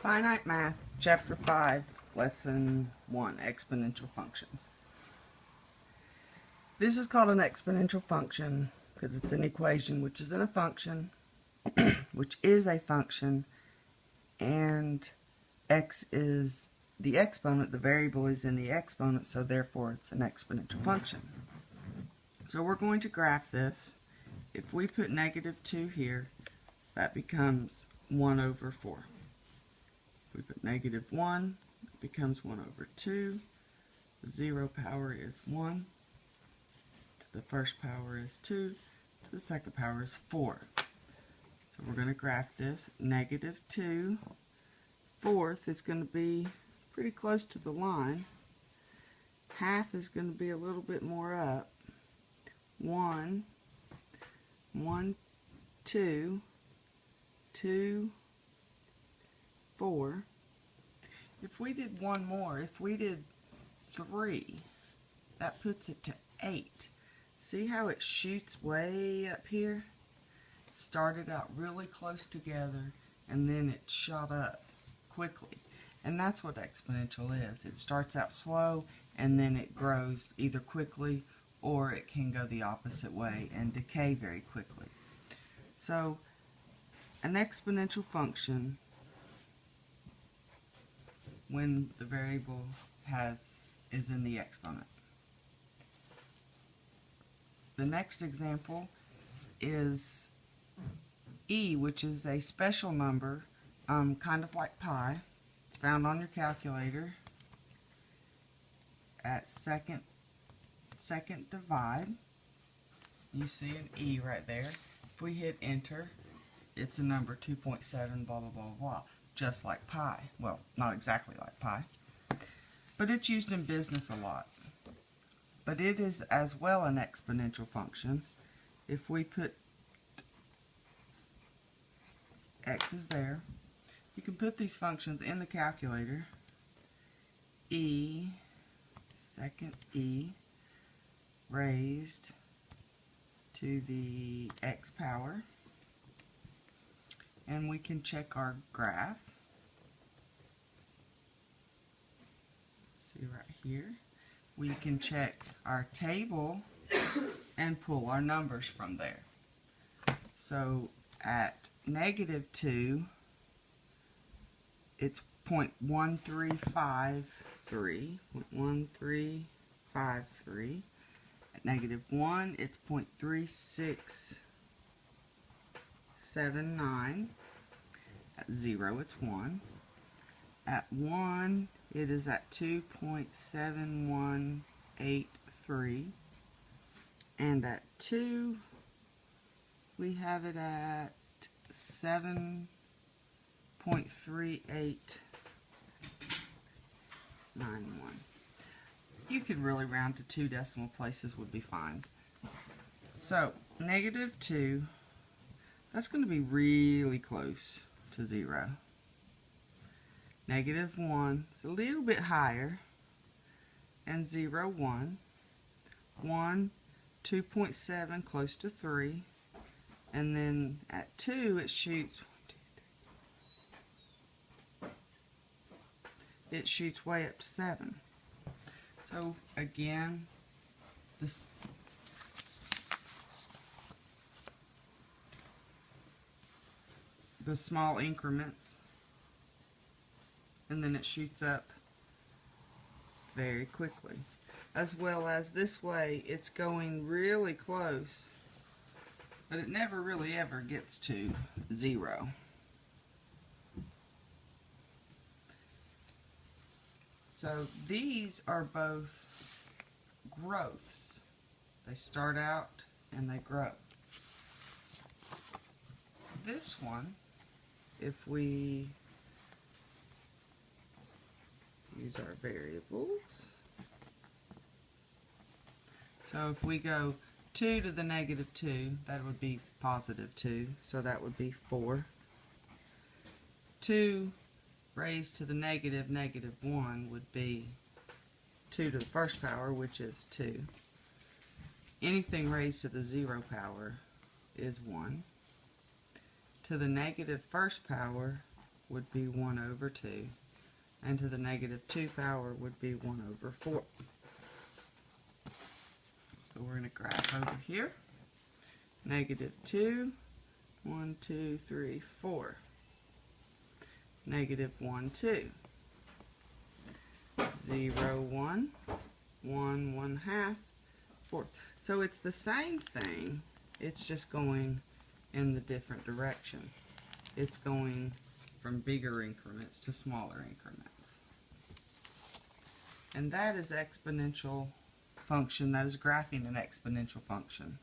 Finite Math, Chapter 5, Lesson 1, Exponential Functions. This is called an exponential function because it's an equation which is in a function, which is a function, and x is the exponent, the variable is in the exponent, so therefore it's an exponential function. So we're going to graph this. If we put -2 here, that becomes 1 over 4. If we put -1, it becomes 1 over 2. The 0 power is 1. To the first power is 2. To the second power is 4. So we're going to graph this. -2 fourth is going to be pretty close to the line. Half is going to be a little bit more up. 1, 1, 2, 2, 4. If we did one more, if we did 3, that puts it to 8. See how it shoots way up here? It started out really close together and then it shot up quickly. And that's what exponential is. It starts out slow and then it grows either quickly or it can go the opposite way and decay very quickly. So an exponential function, when the variable is in the exponent. The next example is e, which is a special number, kind of like pi. It's found on your calculator at second divide. You see an e right there. If we hit enter, it's a number 2.7 blah blah blah blah, just like pi. Well, not exactly like pi, but it's used in business a lot. But it is as well an exponential function. If we put x is there, you can put these functions in the calculator. E, second e, raised to the x power. And we can check our graph. See right here. We can check our table and pull our numbers from there. So at -2, it's 0.1353. 0.1353. At -1, it's 0.3679. At 0, it's 1. At 1, it is at 2.7183. And at 2, we have it at 7.3891. You could really round to 2 decimal places would be fine. So, -2, that's going to be really close to 0. -1 is a little bit higher, and 0, 1. 1, 2.7, close to 3. And then at 2, it shoots, way up to 7. So again, the small increments, and then it shoots up very quickly. As well as this way, it's going really close, but it never really ever gets to 0. So these are both growths. They start out and they grow. This one, if we use our variables, so if we go 2 to the -2, that would be +2, so that would be 4. 2 raised to the -1 would be 2 to the first power, which is 2. Anything raised to the 0 power is 1. To the negative first power would be 1 over 2. And to the negative 2 power would be 1 over 4. So we're going to graph over here. Negative 2, 1, 2, 3, 4. Negative 1, 2. 0, 1, 1, 1/2, 4. So it's the same thing, it's just going in the different direction. It's going from bigger increments to smaller increments. And that is exponential function, that is graphing an exponential function.